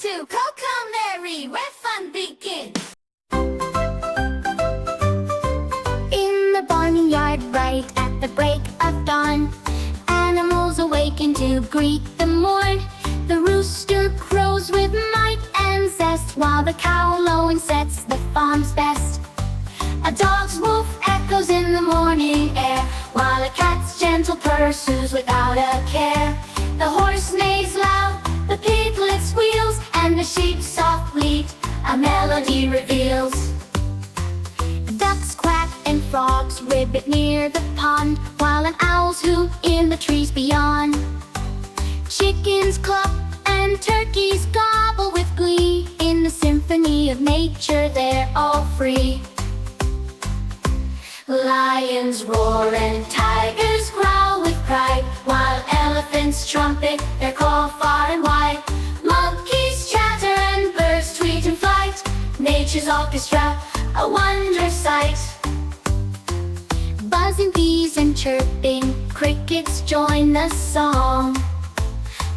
to Cocomerry, where fun begins. In the barnyard right at the break of dawn, animals awaken to greet the morn. The rooster crows with might and zest, while the cow lowing sets the farm's best. A dog's woof echoes in the morning air, while a cat's gentle purr soothes without a care. The horse neighs loud, the piglet squeals, and the sheep's soft bleat a melody reveals. Ducks quack and frogs ribbit near the pond, while an owl's hoot in the trees beyond. Chickens cluck and turkeys gobble with glee, in the symphony of nature they're all free. Lions roar and tigers growl with pride, while elephants trumpet their call far and wide. Monkeys chatter and birds tweet in flight, nature's orchestra, a wondrous sight. Buzzing bees and chirping crickets join the song,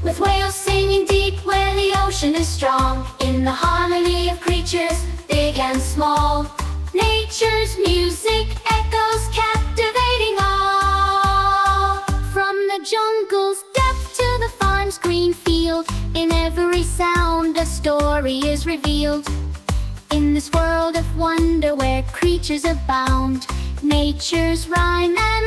with whales singing deep where the ocean is strong. In the harmony of creatures, big and small, nature's music echoes, captivating all. From the jungle's depth to the farm's green field, in every sound a story is revealed. In this world of wonder where creatures abound, nature's rhyme and